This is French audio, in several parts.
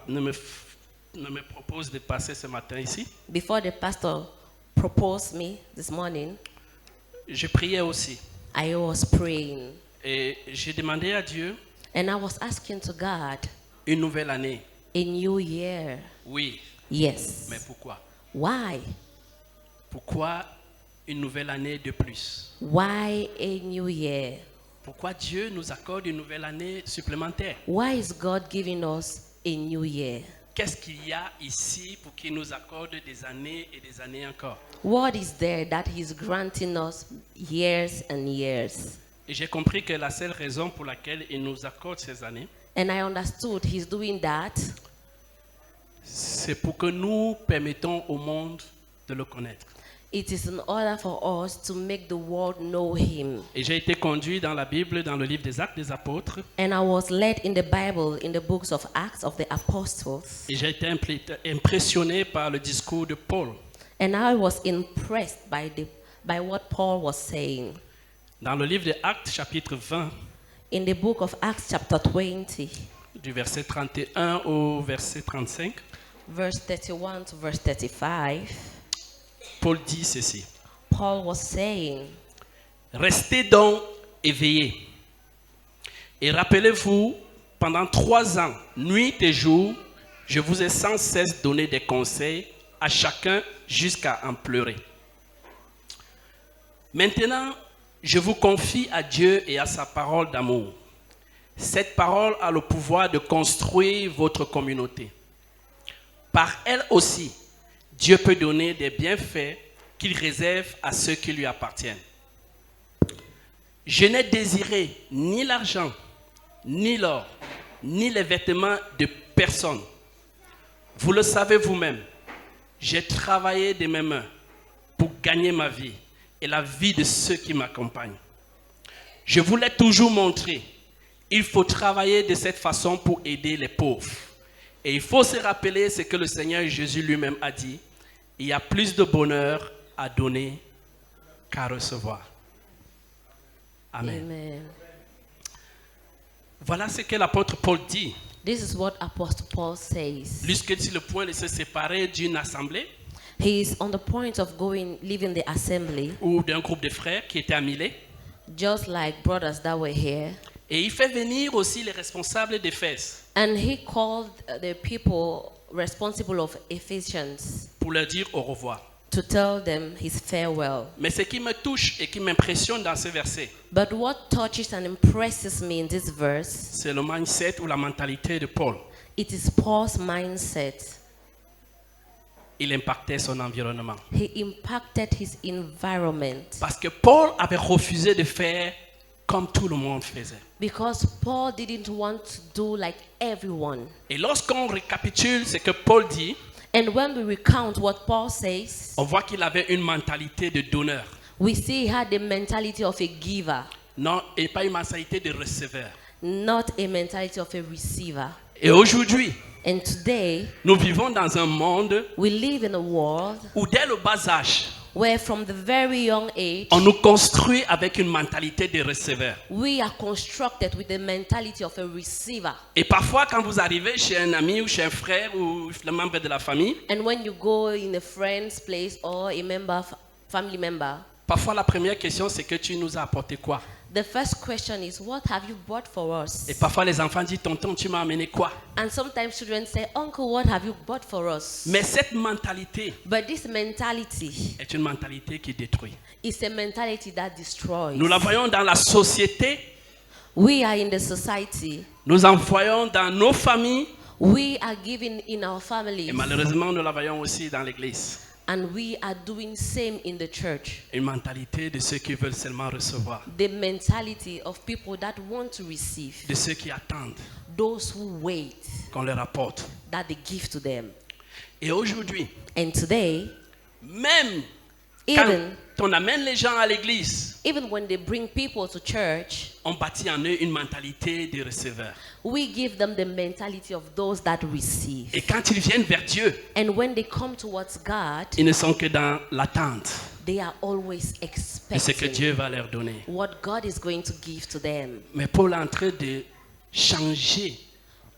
ne me propose de passer ce matin ici, before the pastor proposed me this morning, je priais aussi. I was praying Et j'ai demandé à Dieu and I was asking to God, une nouvelle année. a new year. Oui, Yes. mais pourquoi? Why? Pourquoi une nouvelle année de plus? Why a new year? Pourquoi Dieu nous accorde une nouvelle année supplémentaire? Why is God giving us a new year? Qu'est-ce qu'il y a ici pour qu'il nous accorde des années et des années encore? What is there that He's granting us years and years? Et j'ai compris que la seule raison pour laquelle il nous accorde ces années, And I understood He's doing that c'est pour que nous permettons au monde de le connaître. it is in order for us to make the world know Him. Et j'ai été conduit dans la Bible, dans le livre des Actes des Apôtres, And I was led in the Bible, in the books of Acts of the Apostles. et j'ai été impressionné par le discours de Paul. And I was impressed by what Paul was saying. Dans le livre des Actes, chapitre 20, In the book of Acts chapter 20, du verset 31 au verset 35, verse 31 to verse 35, Paul dit ceci. Paul was saying, Restez donc éveillés. Et rappelez-vous, pendant 3 ans, nuit et jour, je vous ai sans cesse donné des conseils à chacun jusqu'à en pleurer. Maintenant, je vous confie à Dieu et à sa parole d'amour. Cette parole a le pouvoir de construire votre communauté. Par elle aussi, Dieu peut donner des bienfaits qu'il réserve à ceux qui lui appartiennent. Je n'ai désiré ni l'argent, ni l'or, ni les vêtements de personne. Vous le savez vous-même, j'ai travaillé de mes mains pour gagner ma vie et la vie de ceux qui m'accompagnent. Je vous l'ai toujours montré. Il faut travailler de cette façon pour aider les pauvres. Et il faut se rappeler ce que le Seigneur Jésus lui-même a dit. Il y a plus de bonheur à donner qu'à recevoir. Amen. Amen. Voilà ce que l'apôtre Paul dit. This is what Apostle Paul says. Lorsqu'il est sur le point de se séparer d'une assemblée He is on the point of leaving the assembly, ou d'un groupe de frères qui était à Milet. just like brothers that were here. Et il fait venir aussi les responsables d'Éphèse And he called the people responsible of Ephesians pour leur dire au revoir. to tell them his farewell. Mais ce qui me touche et qui m'impressionne dans ce verset, But what touches and impresses me in this verse, c'est le mindset ou la mentalité de Paul. it is Paul's mindset. Il impactait son environnement. He impacted his environment Parce que Paul avait refusé de faire comme tout le monde faisait. because Paul didn't want to do like everyone. Et lorsqu'on récapitule ce que Paul dit, And when we recount what Paul says, on voit qu'il avait une mentalité de donneur. we see he had the mentality of a giver, Non, et pas une mentalité de receveur. not a mentality of a receiver. Et aujourd'hui, And today, nous vivons dans un monde we live in a world où dès le bas âge, where from the very young age, on nous construit avec une mentalité de receveur. we are constructed with the mentality of a receiver. Et parfois, quand vous arrivez chez un ami ou chez un frère ou un membre de la famille, And when you go in a friend's place or a family member, parfois la première question c'est que tu nous as apporté quoi? the first question is, what have you bought for us? Et parfois les enfants disent, tonton, tu m'as amené quoi? And sometimes children say, uncle, what have you bought for us? Mais cette mentalité But this mentality est une mentalité qui détruit. is a mentality that destroys. Nous la voyons dans la société, We are in the society. nous en voyons dans nos familles We are giving in our et families. malheureusement nous la voyons aussi dans l'église. And we are doing same in the church. Une mentalité de ceux qui veulent seulement recevoir, The mentality of people that want to receive. de ceux qui attendent Those who wait qu'on leur apporte. that they give to them. Et aujourd'hui, And today, même quand even on amène les gens à l'église, when they bring people to church, on bâtit en eux une mentalité de receveur. we give them the mentality of those that receive. Et quand ils viennent vers Dieu, And when they come towards God, ils ne sont que dans l'attente they are always de ce que expecting Dieu va leur donner. what God is going to give to them. Mais Paul est en train de changer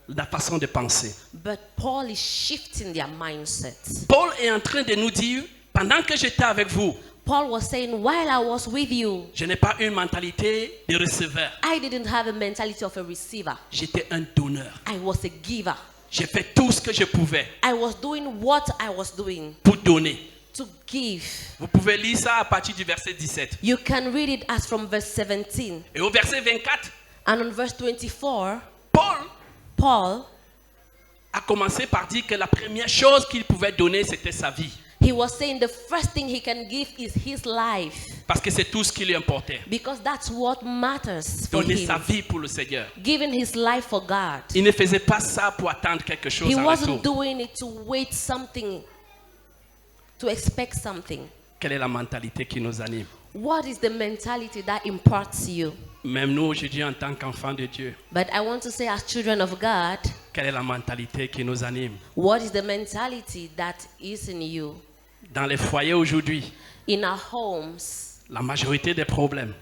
la façon de penser. But Paul is shifting their mindsets. Paul est en train de nous dire, pendant que j'étais avec vous, Paul was saying, while I was with you, je n'ai pas une mentalité de receveur. I didn't have a mentality of a receiver. J'étais un donneur. I was a giver. J'ai fait tout ce que je pouvais I was doing what I was doing pour donner. to give. Vous pouvez lire ça à partir du verset 17. You can read it as from verse 17. Et au verset 24, And on verse 24, Paul Paul, a commencé par dire que la première chose qu'il pouvait donner, c'était sa vie. he was saying the first thing he can give is his life. Parce que c'est tout ce qui lui importait. Because that's what matters for Donner sa him. vie pour le Seigneur. Giving his life for God. Il ne faisait pas ça pour attendre quelque chose He en wasn't retour. doing it to wait something, to expect something. Quelle est la mentalité qui nous anime? What is the mentality that imparts you? Même nous aujourd'hui en tant qu'enfants de Dieu, But I want to say, as children of God, quelle est la mentalité qui nous anime? what is the mentality that is in you? Dans les foyers aujourd'hui, In our homes, la majorité des problèmes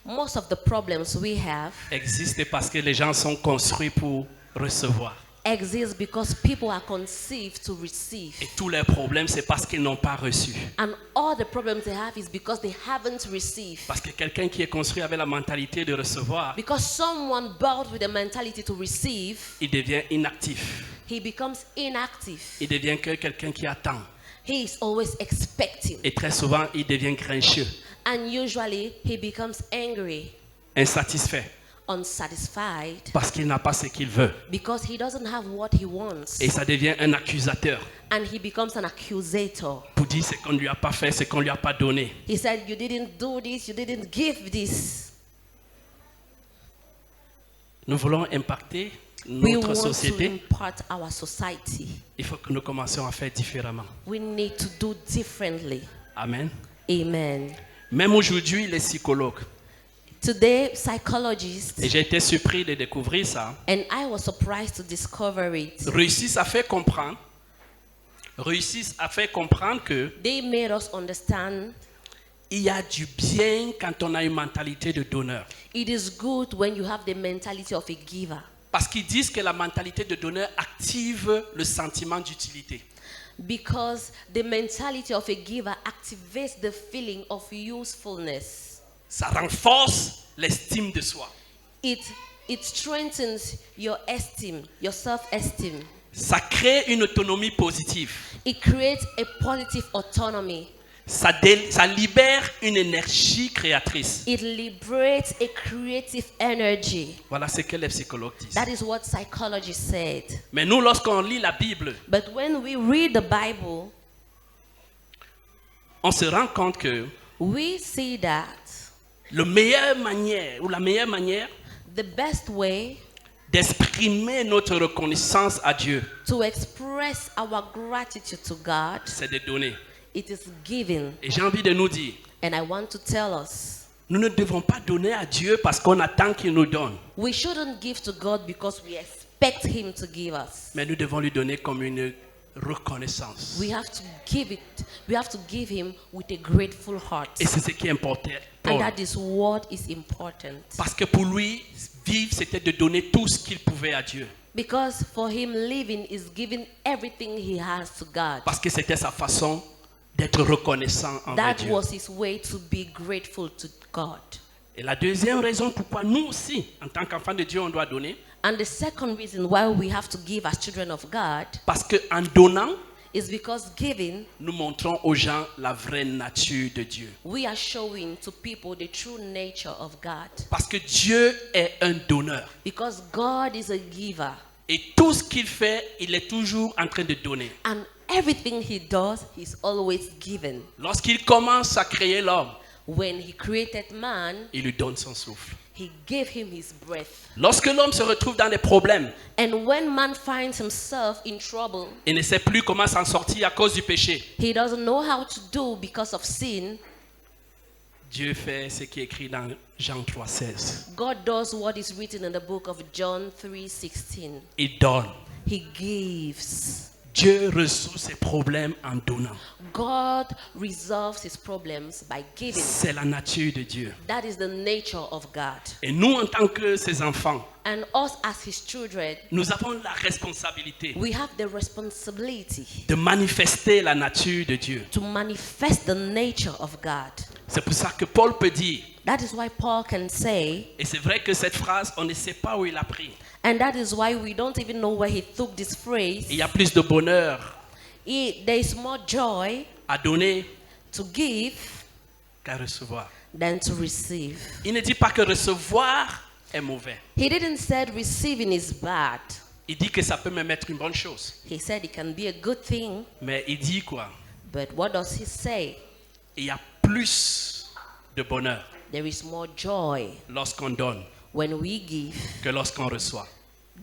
most of the problems we have existent parce que les gens sont construits pour recevoir. exist because people are conceived to receive. Et tous leurs problèmes, c'est parce qu'ils n'ont pas reçu. And all the problems they have is because they haven't received. Parce que quelqu'un qui est construit avec la mentalité de recevoir, Because someone born with the mentality to receive, il devient inactif. he becomes inactive. Il devient que quelqu'un qui attend. He is always expecting. Et très souvent, il devient grincheux, And usually he becomes angry, insatisfait, unsatisfied, parce qu'il n'a pas ce qu'il veut. because he doesn't have what he wants. Et ça devient un accusateur And he becomes an accusator. pour dire ce qu'on ne lui a pas fait, ce qu'on ne lui a pas donné. He said, you didn't do this, you didn't give this. Nous voulons impacter We notre want to société. impart our society. Il faut que nous commencions à faire différemment. We need to do differently. Amen. Amen. Même aujourd'hui, les psychologues, Today, psychologists, et j'ai été surpris de découvrir ça, and I was surprised to discover it, réussissent à faire comprendre que they made us understand il y a du bien quand on a une mentalité de donneur. it is good when you have the mentality of a giver. Parce qu'ils disent que la mentalité de donneur active le sentiment d'utilité. Because the mentality of a giver activates the feeling of usefulness. Ça renforce l'estime de soi. It strengthens your esteem, your self-esteem. Ça crée une autonomie positive. It creates a positive autonomy. Ça libère une énergie créatrice. It liberates a creative energy. Voilà ce que les psychologues disent. That is what psychologists said. Mais nous, lorsqu'on lit la Bible, But when we read the Bible, on se rend compte que we see that la meilleure manière the best way d'exprimer notre reconnaissance à Dieu, to express our gratitude to God, c'est de donner. it is giving. Et j'ai envie de nous dire, And I want to tell us, nous ne devons pas donner à Dieu parce qu'on attend qu'il nous donne, we shouldn't give to God because we expect Him to give us. mais nous devons lui donner comme une reconnaissance. We have to give it. We have to give Him with a grateful heart. Et c'est ce qui est important. And that is what is important. Parce que pour lui, vivre, c'était de donner tout ce qu'il pouvait à Dieu. Because for him, living is giving everything he has to God. Parce que c'était sa façon d'être reconnaissant envers That Dieu. was his way to be grateful to God. Et la deuxième raison pourquoi nous aussi, en tant qu'enfants de Dieu, on doit donner, And the second reason why we have to give as children of God parce qu'en donnant, is because giving, nous montrons aux gens la vraie nature de Dieu. we are showing to people the true nature of God. Parce que Dieu est un donneur. Because God is a giver. Et tout ce qu'il fait, il est toujours en train de donner. And everything he does, he's always given. Lorsqu'il commence à créer l'homme, When he created man, il lui donne son souffle. he gave him his breath. Lorsque l'homme se retrouve dans des problèmes, And when man finds himself in trouble, il ne sait plus comment s'en sortir à cause du péché. he doesn't know how to do because of sin. Dieu fait ce qui est écrit dans Jean 3,16. God does what is written in the book of John 3:16. Il donne. He gives. Dieu résout ses problèmes en donnant. God resolves his problems by giving. C'est la nature de Dieu. That is the nature of God. Et nous, en tant que ses enfants, And us as his children, nous avons la responsabilité we have the responsibility de manifester la nature de Dieu. to manifest the nature of God. C'est pour ça que Paul peut dire, That is why Paul can say, et c'est vrai que cette phrase, on ne sait pas où il a pris. and that is why we don't even know where he took this phrase. Il y a plus de bonheur There is more joy à donner to give qu'à recevoir. than to receive. Il ne dit pas que recevoir est mauvais. He didn't say receiving is bad. Il dit que ça peut même être une bonne chose. He said it can be a good thing, Mais il dit quoi? but what does he say? Il y a plus de bonheur There is more joy lorsqu'on donne when we give que lorsqu'on reçoit.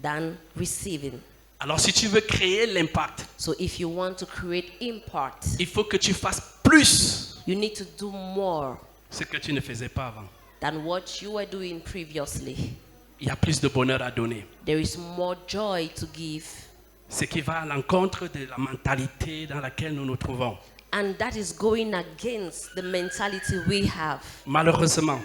than receiving. Alors si tu veux créer l'impact, So if you want to create impact, il faut que tu fasses plus you need to do more ce que tu ne faisais pas avant. than what you were doing previously. Il y a plus de bonheur à donner. There is more joy to give. Ce qui va à l'encontre de la mentalité dans laquelle nous nous trouvons. And that is going against the mentality we have. Malheureusement,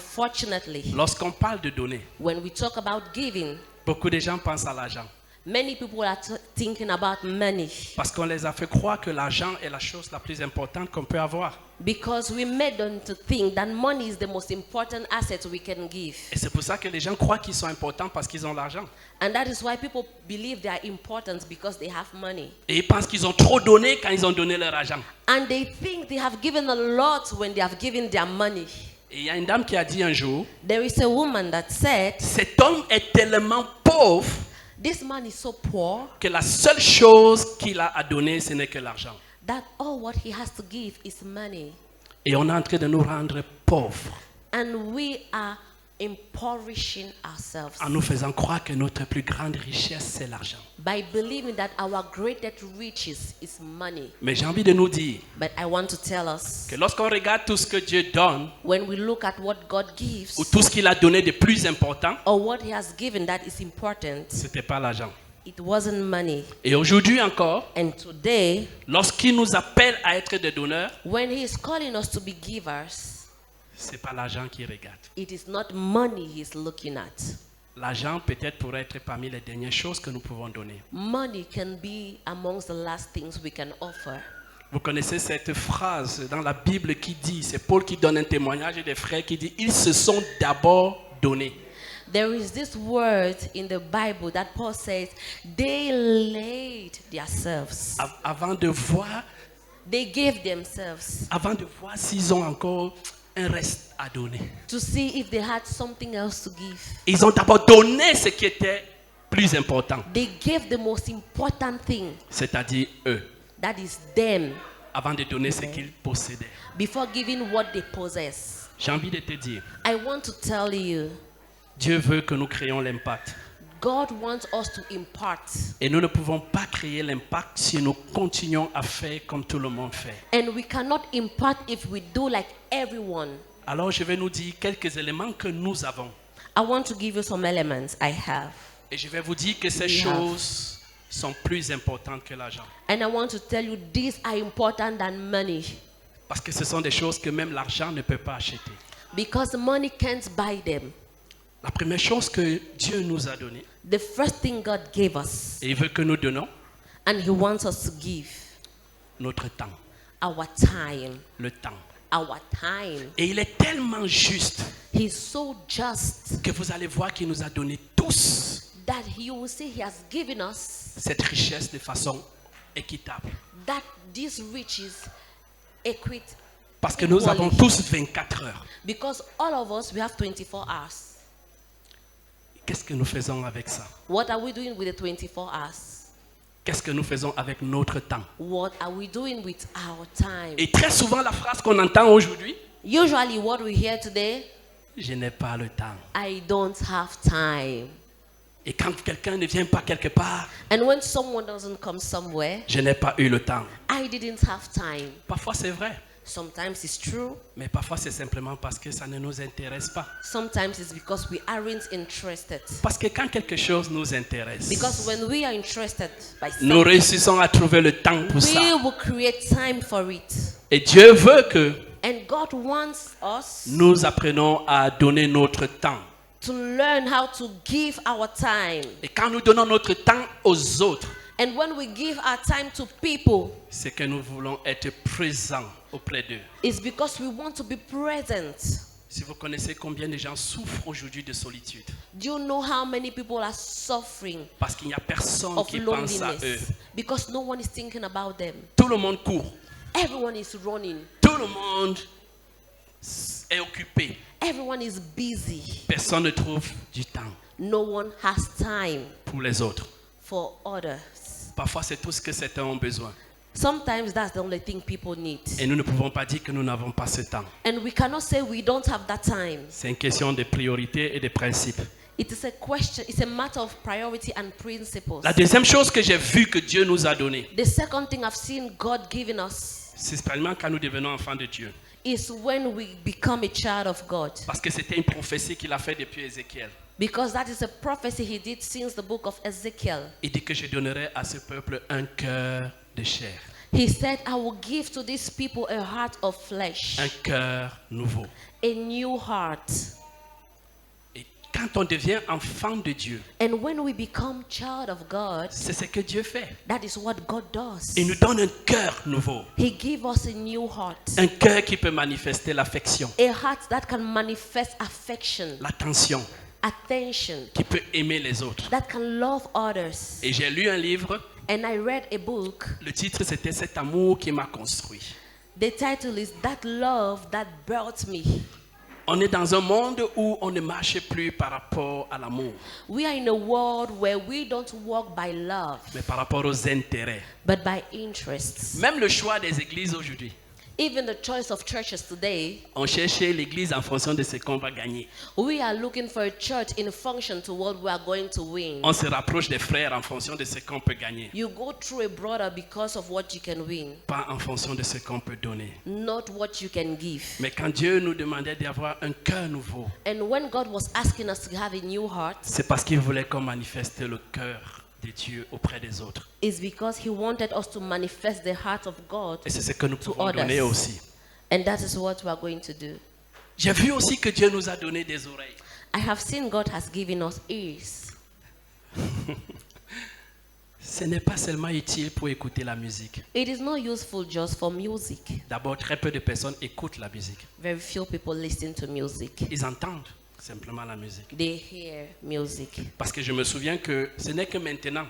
Unfortunately, lorsqu'on parle de donner, when we talk about giving, beaucoup de gens pensent à l'argent. many people are thinking about money Parce qu'on les a fait croire que l'argent est la chose la plus importante qu'on peut avoir. because we made them to think that money is the most important asset we can give. Et c'est pour ça que les gens croient qu'ils sont importants parce qu'ils ont l'argent. And that is why people believe they are important because they have money. Et ils pensent qu'ils ont trop donné quand ils ont donné leur argent. And they think they have given a lot when they have given their money. Et il y a une dame qui a dit un jour, There is a woman that said, cet homme est tellement pauvre this man is so poor que la seule chose qu'il a à donner, ce n'est que l'argent. that all what he has to give is money. Et on est en train de nous rendre pauvres And we are impoverishing ourselves en nous faisant croire que notre plus grande richesse, c'est l'argent. by believing that our greatest riches is money. Mais j'ai envie de nous dire But I want to tell us, que lorsqu'on regarde tout ce que Dieu donne, when we look at what God gives ou tout ce qu'il a donné de plus important, or what he has given that is important, ce n'était pas l'argent. it wasn't money. Et aujourd'hui encore, And today, lorsqu'il nous appelle à être des donneurs, when he is calling us to be givers, ce n'est pas l'argent qui regarde. it is not money he's looking at. L'argent peut-être pourrait être parmi les dernières choses que nous pouvons donner. Money can be amongst the last things we can offer. Vous connaissez cette phrase dans la Bible qui dit, c'est Paul qui donne un témoignage des frères qui dit, ils se sont d'abord donnés. There is this word in the Bible that Paul says, they laid themselves. Avant de voir, They gave themselves s'ils ont encore un reste à donner. to see if they had something else to give. Ils ont d'abord donné ce qui était plus important, They gave the most important thing, c'est-à-dire eux, that is them, avant de donner ce qu'ils possédaient. before giving what they possess. J'ai envie de te dire, I want to tell you, Dieu veut que nous créions l'impact. God wants us to impart. Et nous ne pouvons pas créer l'impact si nous continuons à faire comme tout le monde fait. And we cannot impart if we do like everyone. Alors je vais nous dire quelques éléments que nous avons. I want to give you some elements I have. Et je vais vous dire que ces We have. choses sont plus importantes que l'argent. And I want to tell you these are important than money. Parce que ce sont des choses que même l'argent ne peut pas acheter. Because money can't buy them. La première chose que Dieu nous a donnée, The first thing God gave us, et il veut que nous donnons, and He wants us to give, notre temps. our time. Le temps. Our time. Et il est tellement juste He's so just que vous allez voir qu'il nous a donné tous that you will see He has given us cette richesse de façon équitable. that these riches equate. Parce que nous avons tous 24 heures. Because all of us, we have 24 hours. Qu'est-ce que nous faisons avec ça? What are we doing with the 24 hours? Qu'est-ce que nous faisons avec notre temps? What are we doing with our time? Et très souvent, la phrase qu'on entend aujourd'hui, Usually what we hear today, je n'ai pas le temps. I don't have time. Et quand quelqu'un ne vient pas quelque part, And when someone doesn't come somewhere, je n'ai pas eu le temps. I didn't have time. Parfois, c'est vrai. Sometimes it's true. Mais parfois c'est simplement parce que ça ne nous intéresse pas. Sometimes it's because we aren't interested. Parce que quand quelque chose nous intéresse, Because when we are interested by nous something, réussissons à trouver le temps pour ça. we will create time for it. Et Dieu veut que And God wants us nous apprenons à donner notre temps. to learn how to give our time. Et quand nous donnons notre temps aux autres, And when we give our time to people, c'est que nous voulons être présents auprès d'eux. it's because we want to be present. Si vous connaissez combien de gens souffrent aujourd'hui de solitude, Do you know how many people are suffering parce qu'il n'y a personne of qui pense à eux. loneliness? Because no one is thinking about them. Tout le monde court. Everyone is running. Tout le monde est occupé. Everyone is busy. Personne ne trouve du temps No one has time pour les autres. for others. Parfois, c'est tout ce que certains ont besoin. Sometimes that's the only thing people need. Et nous ne pouvons pas dire que nous n'avons pas ce temps. And we cannot say we don't have that time. C'est une question de priorité et de principe. It is a question, it's a matter of priority and principles. La deuxième chose que j'ai vue que Dieu nous a donnée, The second thing I've seen God giving us c'est spécialement quand nous devenons enfants de Dieu. is when we become a child of God. Parce que c'était une prophétie qu'il a faite depuis Ézéchiel. Because that is a prophecy he did since the book of Ezekiel. Il dit que je donnerai à ce peuple un cœur de chair, He said, I will give to these people a heart of flesh, un cœur nouveau. a new heart. Et quand on devient enfant de Dieu, And when we become child of God, c'est ce que Dieu fait. that is what God does. Il nous donne un cœur nouveau, He gives us a new heart, un cœur qui peut manifester l'affection, a heart that can manifest affection, l'attention, attention, qui peut aimer les autres. that can love others. Et j'ai lu un livre, And I read a book. le titre c'était Cet amour qui m'a construit. The title is That Love That Built Me. On est dans un monde où on ne marche plus par rapport à l'amour, We are in a world where we don't walk by love, mais par rapport aux intérêts. but by interests. Même le choix des églises aujourd'hui, Even the choice of churches today, on cherchait l'église en fonction de ce qu'on va gagner. we are looking for a church in function to what we are going to win. On se rapproche des frères en fonction de ce qu'on peut gagner, You go through a brother because of what you can win, pas en fonction de ce qu'on peut donner. not what you can give. Mais quand Dieu nous demandait d'avoir un cœur nouveau, And when God was asking us to have a new heart, c'est parce qu'il voulait qu'on manifeste le cœur de Dieu auprès des autres. it's because He wanted us to manifest the heart of God, Et c'est ce que nous To pouvons donner others. aussi. and that is what we are going to do. J'ai vu aussi que Dieu nous a donné des oreilles. I have seen God has given us ears. Ce n'est pas seulement utile pour écouter la musique. It is not useful just for music. D'abord, très peu de personnes écoutent la musique. Very few people listen to music. Ils entendent simplement la musique. They hear music. Parce que je me souviens que ce n'est que maintenant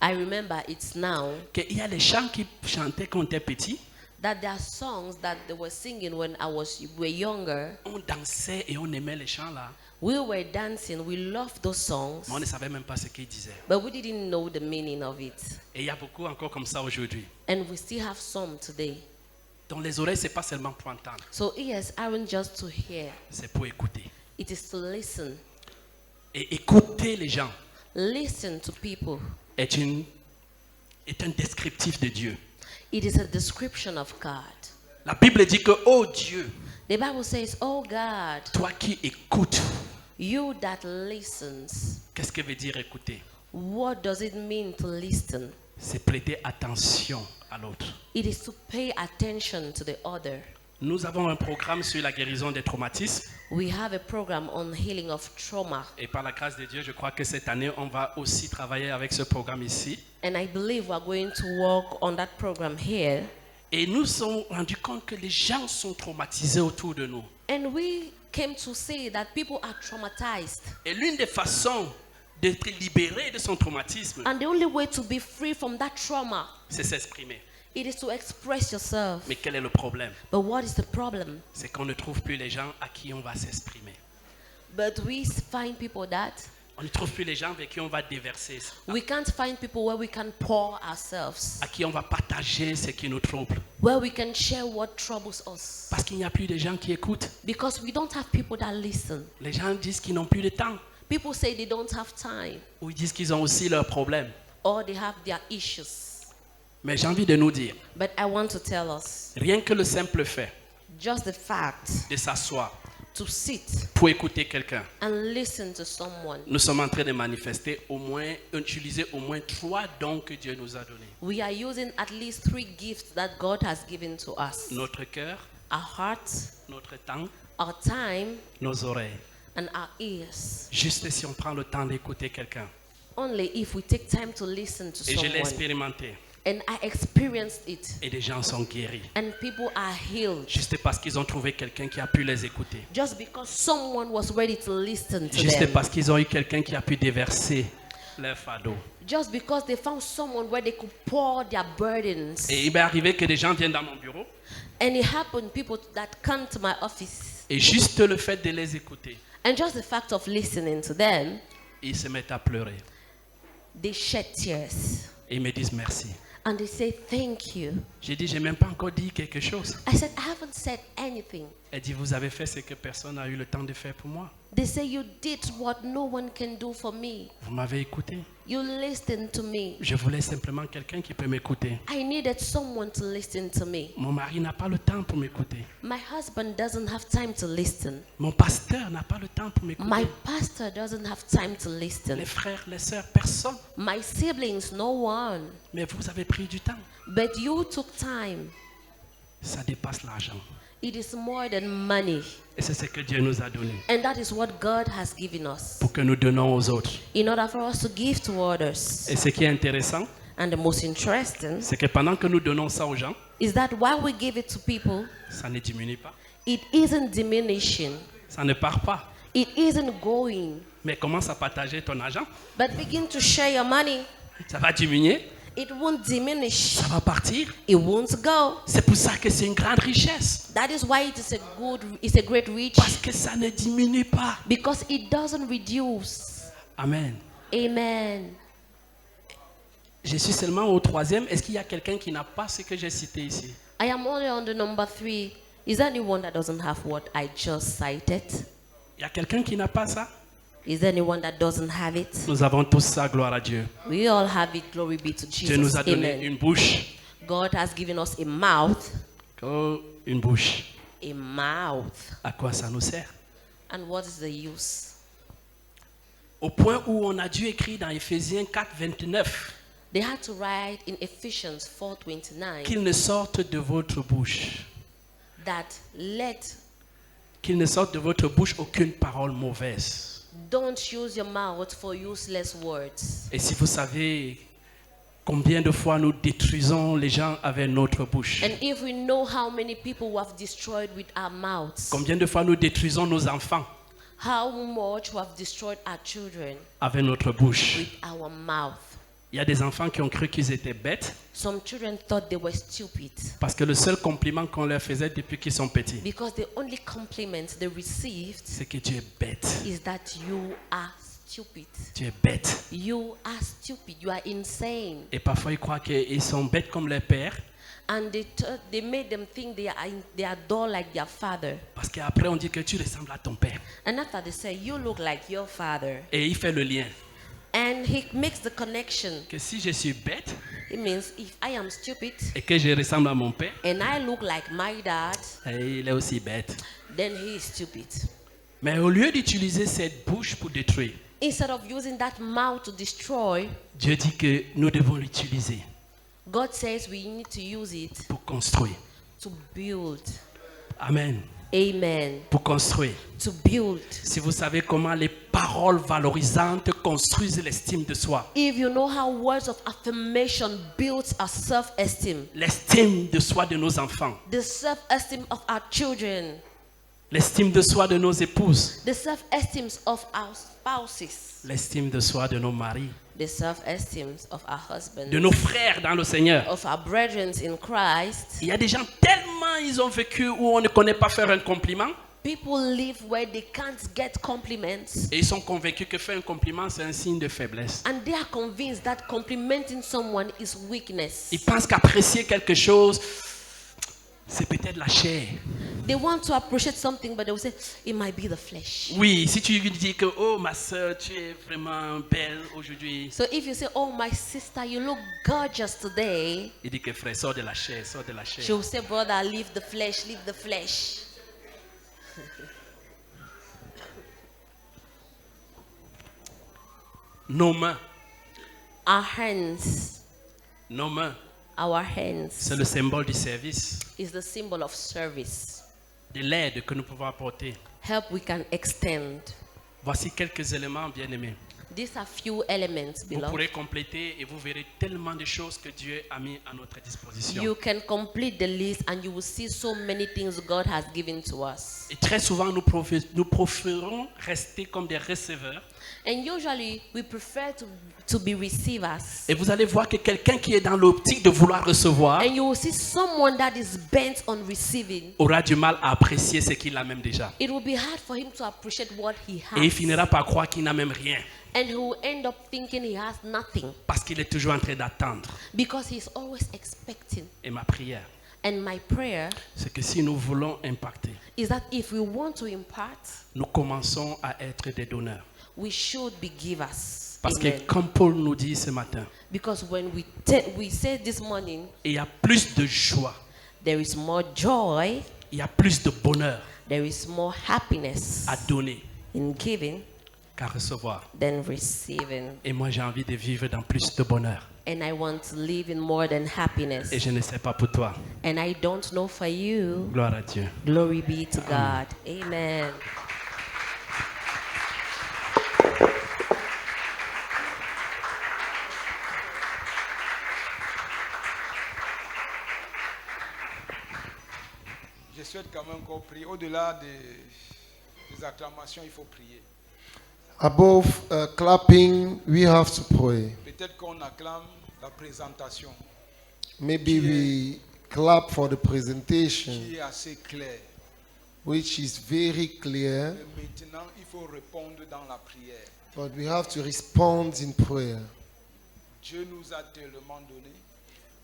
I remember it's now qu'il y a les chants qui chantaient quand on était petit. that there are songs that they were singing when we were younger. On dansait et on aimait les chants là. We were dancing, we loved those songs, Mais on ne savait même pas ce qu'ils disaient. but we didn't know the meaning of it. Et il y a beaucoup encore comme ça aujourd'hui. And we still have some today. Donc les oreilles, c'est pas seulement pour entendre, So ears aren't just to hear, c'est pour écouter. it is to listen. Et écouter les gens Listen to people. est un descriptif de Dieu. It is a description of God. La Bible dit que, oh Dieu, The Bible says, oh God, toi qui écoutes, you that listens. qu'est-ce que veut dire écouter? What does it mean to listen? C'est prêter attention à l'autre. It is to pay attention to the other. Nous avons un programme sur la guérison des traumatismes We have a program on healing of trauma, et par la grâce de Dieu, je crois que cette année, on va aussi travailler avec ce programme ici. and I believe we're going to work on that program here. Et nous nous sommes rendus compte que les gens sont traumatisés autour de nous. And we came to see that people are traumatized. Et l'une des façons d'être libéré de son traumatisme, And the only way to be free from that trauma, c'est s'exprimer. it is to express yourself. Mais quel est le problème? But what is the problem? C'est qu'on ne trouve plus les gens à qui on va s'exprimer. But we find people that On ne trouve plus les gens avec qui on va déverser, we can't find people where we can pour ourselves, à qui on va partager ce qui nous trouble. where we can share what troubles us. Parce qu'il n'y a plus de gens qui écoutent. Because we don't have people that listen. Les gens disent qu'ils n'ont plus de temps. People say they don't have time Ou ils disent qu'ils ont aussi leurs problèmes. or they have their issues. Mais j'ai envie de nous dire, But I want to tell us, rien que le simple fait just the fact de s'asseoir to sit pour écouter quelqu'un, and listen to someone, nous sommes en train de manifester utiliser au moins 3 dons que Dieu nous a donnés. we are using at least 3 gifts that God has given to us. Notre cœur, Our hearts, notre temps, our time, nos oreilles. and our ears. Juste si on prend le temps d'écouter quelqu'un. Only if we take time to listen to Et je l'ai someone. expérimenté. And I experienced it. Et des gens sont guéris. And people are healed. Juste parce qu'ils ont trouvé quelqu'un qui a pu les écouter. Just because someone was ready to listen to Juste them. parce qu'ils ont eu quelqu'un qui a pu déverser leur fardeau. Just because they found someone where they could pour their burdens. Et il m'est arrivé que des gens viennent dans mon bureau. And it happened, people that come to my office. Et juste le fait de les écouter, And just the fact of listening to them, ils se mettent à pleurer. they shed tears. Et ils me disent merci. And they say, thank you. J'ai dit, j'ai même pas encore dit quelque chose. I said, I haven't said anything. Elle dit, vous avez fait ce que personne n'a eu le temps de faire pour moi. They say, you did what no one can do for me. Vous m'avez écouté. You listened to me. Je voulais simplement quelqu'un qui peut m'écouter. I needed someone to listen to me. Mon mari n'a pas le temps pour m'écouter. My husband doesn't have time to listen. Mon pasteur n'a pas le temps pour My m'écouter. pastor doesn't have time to Les listen. frères, les sœurs, personne. My siblings, no one. Mais vous avez pris du temps. But you took time. Ça dépasse l'argent. It is more than money. Et c'est ce que Dieu nous a donné. And that is what God has given us Pour que nous donnons aux autres. in order for us to give to others. Et ce qui est intéressant, And the most interesting c'est que pendant que nous donnons ça aux gens, is that while we give it to people, ça ne diminue pas. it isn't diminishing. Ça ne part pas. It isn't going. Mais commence à partager ton argent. But begin to share your money. Ça va diminuer. It won't diminish. Ça va partir. It won't go. C'est pour ça que c'est une grande richesse. That is why it's a great reach. Parce que ça ne diminue pas. Because it doesn't reduce. Amen. Amen. Je suis seulement au 3e. Est-ce qu'il y a quelqu'un qui n'a pas ce que j'ai cité ici? I am only on the number 3. Is there anyone that doesn't have what I just cited? Il y a quelqu'un qui n'a pas ça? Is there anyone that doesn't have it? Nous avons tous ça, gloire à Dieu. We all have it. Glory be to Dieu nous Jesus. a donné Amen. une bouche. God has given us a mouth. Oh, une bouche. A mouth. À quoi ça nous sert? And what is the use? Au point où on a dû écrire dans Éphésiens 4, 29 They had to write in Ephesians 4:29 qu'il ne sorte de votre bouche, that qu'il ne sorte de votre bouche aucune parole mauvaise. don't use your mouth for useless words. Et si vous savez combien de fois nous détruisons les gens avec notre bouche, And if we know how many people we have destroyed with our mouths, combien de fois nous détruisons nos enfants how much we have destroyed our children avec notre bouche. with our mouth. Il y a des enfants qui ont cru qu'ils étaient bêtes Some children thought they were stupid parce que le seul compliment qu'on leur faisait depuis qu'ils sont petits, because the only compliment they received c'est que tu es bête. is that you are stupid. Tu es bête. You are stupid. You are insane. Et parfois ils croient qu'ils sont bêtes comme leur père And they made them think they are dull like their father. parce qu'après on dit que tu ressembles à ton père. And after they say, you look like your father. Et il fait le lien And he makes the connection. que si je suis bête It means if I am stupid et que je ressemble à mon père, and I look like my dad, et il est aussi bête. then he is stupid. Mais au lieu d'utiliser cette bouche pour détruire, Instead of using that mouth to destroy, Dieu dit que nous devons l'utiliser God says we need to use it pour construire. to build. Amen. Amen. Pour construire. To build. Si vous savez comment les paroles valorisantes construisent l'estime de soi, If you know how words of affirmation builds our self-esteem, l'estime de soi de nos enfants, the self-esteem of our children, l'estime de soi de nos épouses, the self-esteem of our spouses, l'estime de soi de nos maris, the self-esteem of our husbands, de nos frères dans le Seigneur. of our brethren in Christ. Il y a des gens tellement ils ont vécu où on ne connaît pas faire un compliment People live where they can't get compliments, et ils sont convaincus que faire un compliment c'est un signe de faiblesse. and they are convinced that complimenting someone is weakness. Ils pensent qu'apprécier quelque chose c'est peut-être la chair. They want to appreciate something, but they will say, it might be the flesh. Oui, si tu lui dis que, oh ma soeur, tu es vraiment belle aujourd'hui, So if you say, oh, my sister, you look gorgeous today, il dit que frère, sors de la chair, sors de la chair. she will say, brother, leave the flesh, leave the flesh. Nos mains, Our hands, nos mains, our hands c'est le symbole du service, is the symbol of service. de l'aide que nous pouvons apporter. Help we can extend. Voici quelques éléments, bien-aimés. These are few elements, Vous beloved. pourrez compléter et vous verrez tellement de choses que Dieu a mis à notre disposition. You can complete the list and you will see so many things God has given to us. Et très souvent, nous préférons rester comme des receveurs. And usually we prefer to be receivers. Et vous allez voir que quelqu'un qui est dans l'optique de vouloir recevoir And you will see someone that is bent on receiving. aura du mal à apprécier ce qu'il a même déjà. It will be hard for him to appreciate what he Et il has. finira par croire qu'il n'a même rien. And he will end up thinking he has nothing Parce qu'il est toujours en train d'attendre. because he's always expecting. Et ma prière, And my prayer c'est que si nous voulons impacter, is that if we want to impart, nous commençons à être des donneurs. we should be givers. Parce que Amen. comme Paul nous dit ce matin, Because when we said this morning, il y a plus de joie, there is more joy, il y a plus de bonheur there is more happiness à donner in giving qu'à recevoir. than receiving. Et moi, j'ai envie de vivre dans plus de bonheur. And I want to live in more than happiness. Et je ne sais pas pour toi. And I don't know for you. Gloire à Dieu. Glory be to God. Amen. Je souhaite quand même qu'on prie. Au-delà des acclamations, il faut prier. Above clapping, we have to pray. Peut-être qu'on acclame la présentation Maybe we clap for the qui presentation, est assez claire. which is very clear, Mais maintenant, il faut répondre dans la prière. but we have to respond in prayer. Dieu nous a tellement donné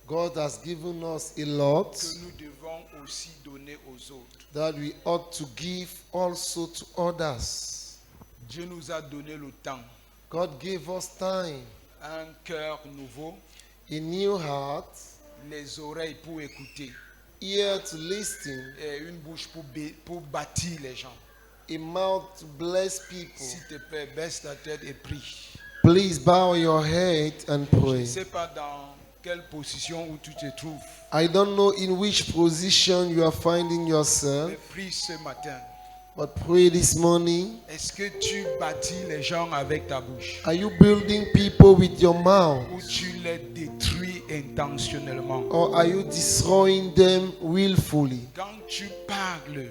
God has given us a lot que nous devons aussi donner aux autres. that we ought to give also to others. Dieu nous a donné le temps, God gave us time, un cœur nouveau, a new heart, les oreilles pour écouter ear to listen, et une bouche pour bâtir les gens. a mouth to bless people. S'il te plaît, baisse ta tête et prie. Please bow your head and Je ne pray. sais pas dans quelle position où tu te trouves, I don't know in which position you are finding yourself, mais prie ce matin. but pray this morning. Est-ce que tu bâtis les gens avec ta bouche Are you building people with your mouth, ou tu les détruis intentionnellement? or are you destroying them willfully? Quand tu parles,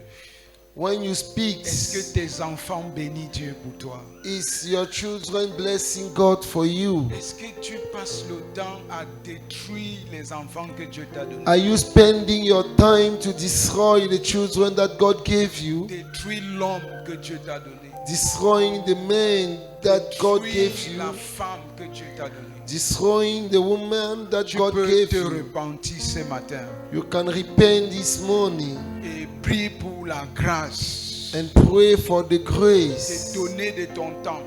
When you speak, est-ce que tes enfants bénissent Dieu pour toi? is your children blessing God for you? Est-ce que tu passes le temps à détruire les enfants que Dieu t'a donnés? Are you spending your time to destroy the children that God gave you? Détruire l'homme que Dieu t'a donné. Destroying the man that God gave Détruire you? la femme que Dieu t'a donnée. Destroying the woman that Tu God peux gave te you? repentir ce matin You can repent this morning et prie pour la grâce and pray for the de grace donner de ton temps,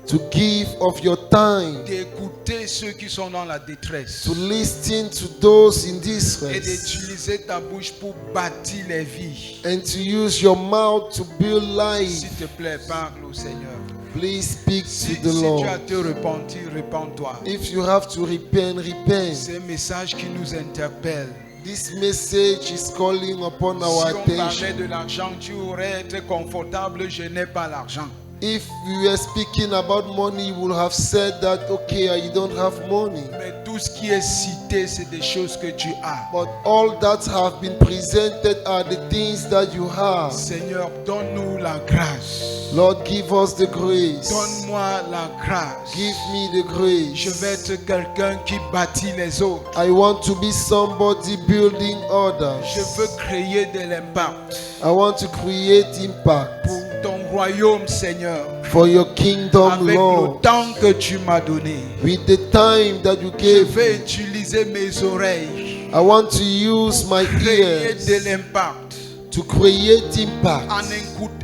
to give of your time, d'écouter ceux qui sont dans la détresse to listen to those in et distress, d'utiliser ta bouche pour bâtir les vies. and to use your mouth to build S'il life. te plaît, parle au Seigneur. Please speak Si to the tu as Lord. te repentir, repens-toi. If you have to repent, repent. C'est un message qui nous interpelle. This message is calling upon Si our on parlait attention. de l'argent, tu aurais été confortable, je n'ai pas l'argent. If we were speaking about money, you would have said that, okay, you don't have money. Mais tout ce qui est cité, c'est des choses que tu as. But all that have been presented are the things that you have. Seigneur, donne-nous la grâce. Lord, give us the grace. Donne-moi la grâce. Give me the grace. Je vais être quelqu'un qui bâtit les autres. I want to be somebody building Je others. veux créer de l'impact I want to create impact pour ton royaume, Seigneur. for your kingdom, Avec le Lord. temps que tu m'as donné, With the time that you je gave vais me, utiliser mes oreilles, I want to use my créer ears de l'impact to to create impact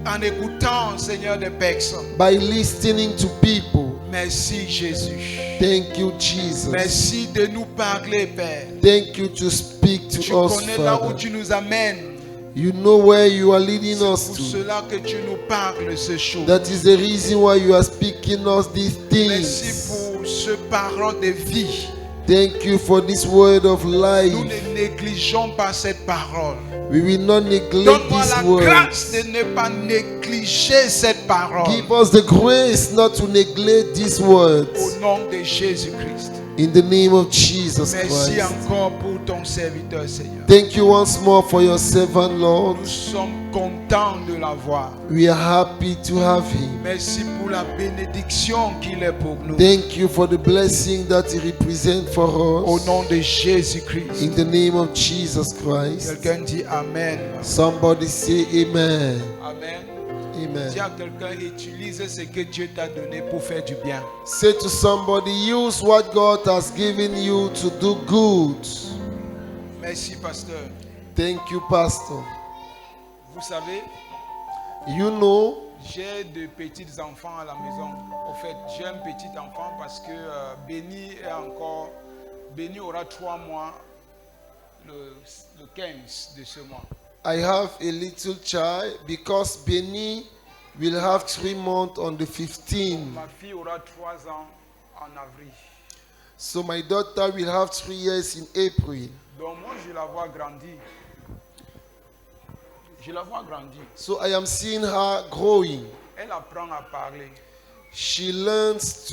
en écoutant, Seigneur, des personnes. by listening to people. Merci, Jésus. Thank you, Jesus. Merci de nous parler, Père. Thank you to speak to Tu us, connais là où Father. tu nous amènes. You know where you are leading C'est us pour to. cela que tu nous parles ce jour. That is the reason why you are speaking us these Merci things. pour ce parole de vie. Thank you for this word of Nous life. ne négligeons pas cette parole. We will not neglect Donne-moi this la word. grâce de ne pas négliger cette parole. Give us the grace not to neglect these words. Au nom de Jésus-Christ. In the name of Jesus Merci Christ. encore pour ton serviteur, Seigneur. Thank you once more for your servant, Lord. Nous sommes contents de l'avoir. We are happy to have him. Merci pour la bénédiction qu'il est pour nous. Thank you for the blessing that he represents for Au us. nom de Jésus-Christ. In the name of Jesus Christ. Quelqu'un dit Amen. Somebody say amen. Amen. Dis Amen. à quelqu'un, utilise ce que Dieu t'a donné pour faire du bien. Say to somebody, use what God has given you to do good. Merci, pasteur. Thank you, Pastor. Vous savez, You know, j'ai de petits enfants à la maison. En fait, j'ai un petit enfant parce que Béni aura 3 mois le 15 de ce mois. I have a little child because Benny will have 3 months on the 15th. Ma fille aura 3 ans en avril. So my daughter will have 3 years in April. Donc moi, je la vois grandir. Je la vois grandir. So I am seeing her growing. Elle apprend à parler. She learns to